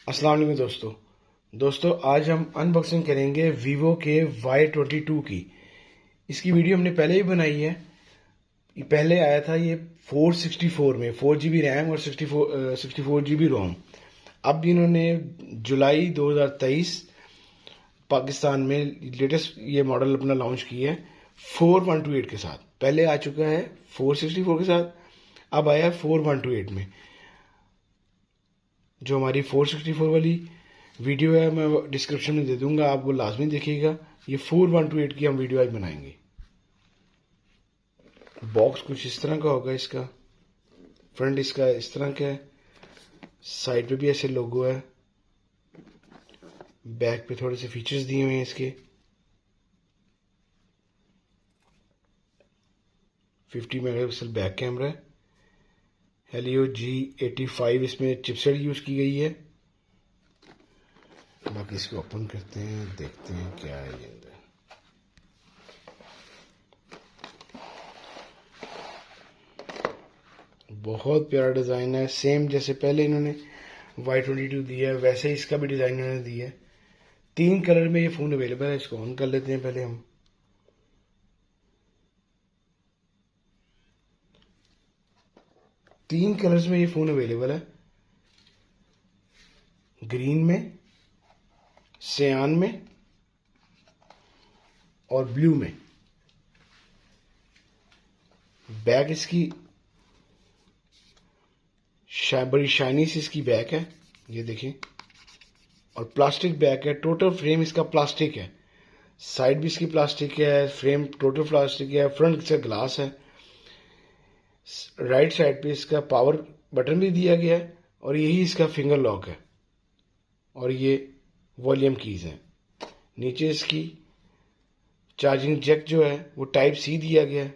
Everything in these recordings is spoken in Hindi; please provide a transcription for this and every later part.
अस्सलाम वालेकुम दोस्तों आज हम अनबॉक्सिंग करेंगे वीवो के Y22 की। इसकी वीडियो हमने पहले ही बनाई है। ये पहले आया था ये 464 में, 4 GB रैम और 64 GB रोम। अब इन्होंने जुलाई 2023 पाकिस्तान में लेटेस्ट ये मॉडल अपना लॉन्च किया है 4128 के साथ। पहले आ चुका है 464 के साथ, अब आया 4128 में। जो हमारी 464 वाली वीडियो है मैं डिस्क्रिप्शन में दे दूंगा, आप वो लाजमी देखिएगा। ये 4128 की हम वीडियो आज बनाएंगे। बॉक्स कुछ इस तरह का होगा। इसका फ्रंट इसका इस तरह का है, साइड पे भी ऐसे लोगो है, बैक पे थोड़े से फीचर्स दिए हुए हैं इसके। 50 मेगापिक्सल बैक कैमरा है, हेलियो G85 इसमें चिपसेट यूज की गई है। बाकी इसको ओपन करते हैं, देखते हैं क्या है ये अंदर। बहुत प्यारा डिज़ाइन है, सेम जैसे पहले इन्होंने Y22 दिया है वैसे ही इसका भी डिज़ाइन इन्होंने दिया है। 3 कलर में ये फ़ोन अवेलेबल है। इसको ऑन कर लेते हैं पहले हम। तीन कलर्स में ये फ़ोन अवेलेबल है, ग्रीन में, सियान में और ब्लू में। बैक इसकी बड़ी शाइनी सी इसकी बैक है, ये देखें, और प्लास्टिक बैक है। टोटल फ्रेम इसका प्लास्टिक है, साइड भी इसकी प्लास्टिक है, फ्रेम टोटल प्लास्टिक है, फ्रंट से ग्लास है। राइट साइड पे इसका पावर बटन भी दिया गया है और यही इसका फिंगर लॉक है और ये वॉल्यूम कीज है। नीचे इसकी चार्जिंग जैक जो है वो टाइप सी दिया गया है,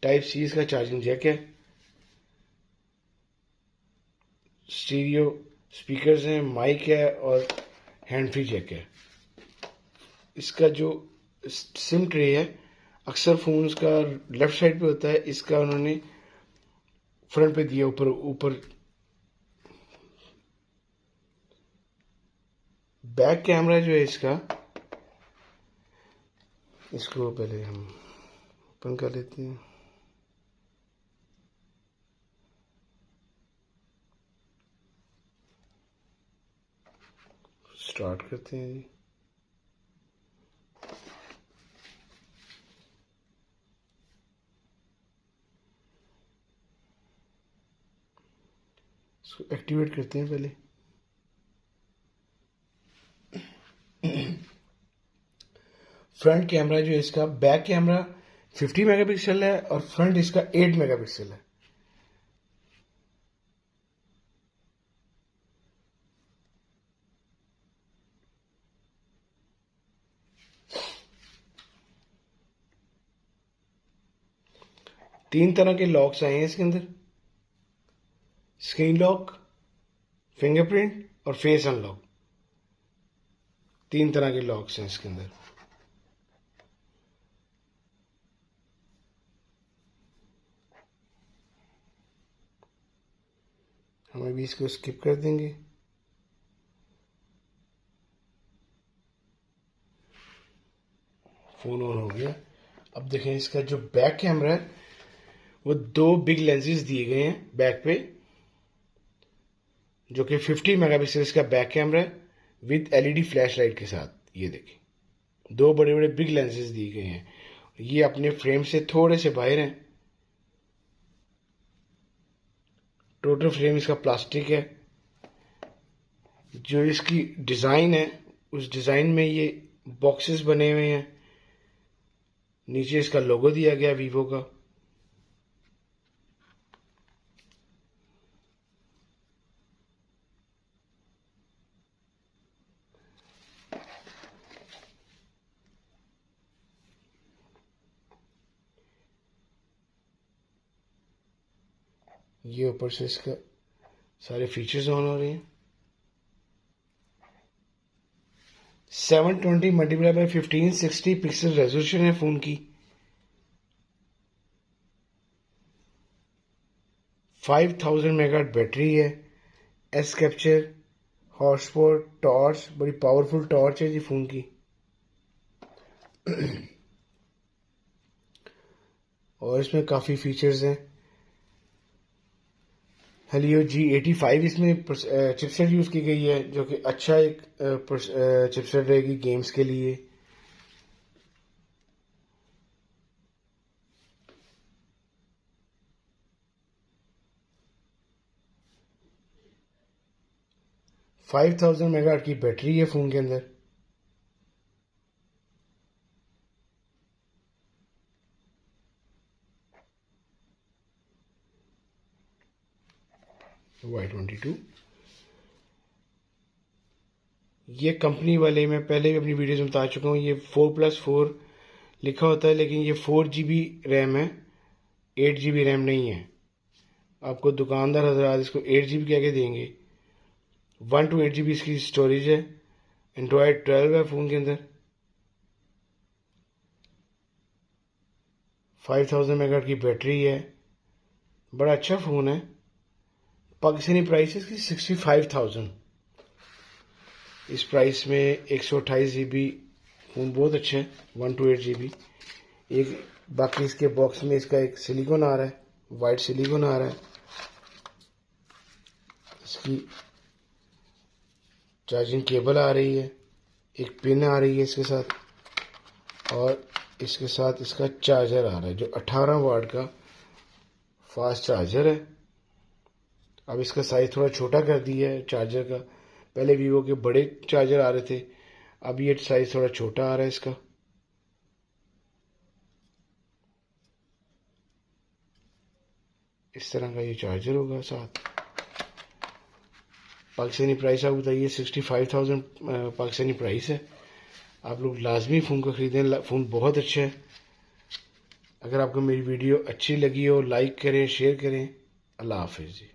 टाइप सी इसका चार्जिंग जैक है। स्टीरियो स्पीकर्स हैं, माइक है और हैंड फ्री जैक है। इसका जो सिम ट्रे है अक्सर फोन्स का लेफ्ट साइड पे होता है, इसका उन्होंने फ्रंट पे दिया, ऊपर ऊपर। बैक कैमरा जो है इसका, इसको पहले हम ओपन कर लेते हैं। स्टार्ट करते हैं जी। इसको एक्टिवेट करते हैं पहले। फ्रंट कैमरा जो है इसका, बैक कैमरा 50 मेगापिक्सल है और फ्रंट इसका 8 मेगापिक्सल है। तीन तरह के लॉक्स आए हैं इसके अंदर, स्क्रीन लॉक, फिंगरप्रिंट और फेस अनलॉक। तीन तरह के लॉक्स हैं इसके अंदर। हम अभी इसको स्किप कर देंगे। फोन ऑन हो गया। अब देखें इसका जो बैक कैमरा है वो दो बिग लेंसेज दिए गए हैं बैक पे, जो कि 50 मेगापिक्सल का बैक कैमरा है विद एलईडी फ्लैश लाइट के साथ। ये देखें, दो बड़े बड़े बिग लेंसेज दिए गए हैं। ये अपने फ्रेम से थोड़े से बाहर हैं। टोटल फ्रेम इसका प्लास्टिक है। जो इसकी डिज़ाइन है उस डिज़ाइन में ये बॉक्सेस बने हुए हैं। नीचे इसका लोगो दिया गया वीवो का। ये ऊपर से इसका सारे फीचर्स ऑन हो रहे हैं। 720 मल्टीप्लाई बाय 1560 पिक्सल रेजोल्यूशन है फोन की। 5000 मेगा बैटरी है। S capture horse power torch, बड़ी पावरफुल टॉर्च है जी फ़ोन की। और इसमें काफ़ी फीचर्स हैं। हेलियो G85 इसमें चिपसेट यूज़ की गई है, जो कि अच्छा एक चिपसेट रहेगी गेम्स के लिए। $5000 की बैटरी है फ़ोन के अंदर। Y22 ये कंपनी वाले, मैं पहले भी अपनी वीडियोस में बता चुका हूँ, ये 4+4 लिखा होता है, लेकिन ये 4 GB रैम है, 8 GB रैम नहीं है। आपको दुकानदार हजरात इसको 8 GB कह के देंगे। 1 to 8 GB इसकी स्टोरेज है। एंड्रॉयड 12 है फ़ोन के अंदर। 5000 की बैटरी है। बड़ा अच्छा फ़ोन है। पाकिस्तानी प्राइस है इसकी 65,000। इस प्राइस में 128 GB फ़ोन बहुत अच्छा है। 1 to 8 GB। एक बाकी इसके बॉक्स में इसका एक सिलिकॉन आ रहा है, वाइट सिलिकॉन आ रहा है। इसकी चार्जिंग केबल आ रही है, एक पिन आ रही है इसके साथ, और इसके साथ इसका चार्जर आ रहा है, जो 18 वाट का फास्ट चार्जर है। अब इसका साइज़ थोड़ा छोटा कर दिया है चार्जर का। पहले वीवो के बड़े चार्जर आ रहे थे, अब ये साइज़ थोड़ा छोटा आ रहा है इसका। इस तरह का ये चार्जर होगा साथ। पाकिस्तानी प्राइस आप बताइए, 65,000 पाकिस्तानी प्राइस है। आप लोग लाजमी फ़ोन को ख़रीदें, फ़ोन बहुत अच्छा है। अगर आपको मेरी वीडियो अच्छी लगी हो, लाइक करें, शेयर करें। अल्लाह हाफिज़ जी।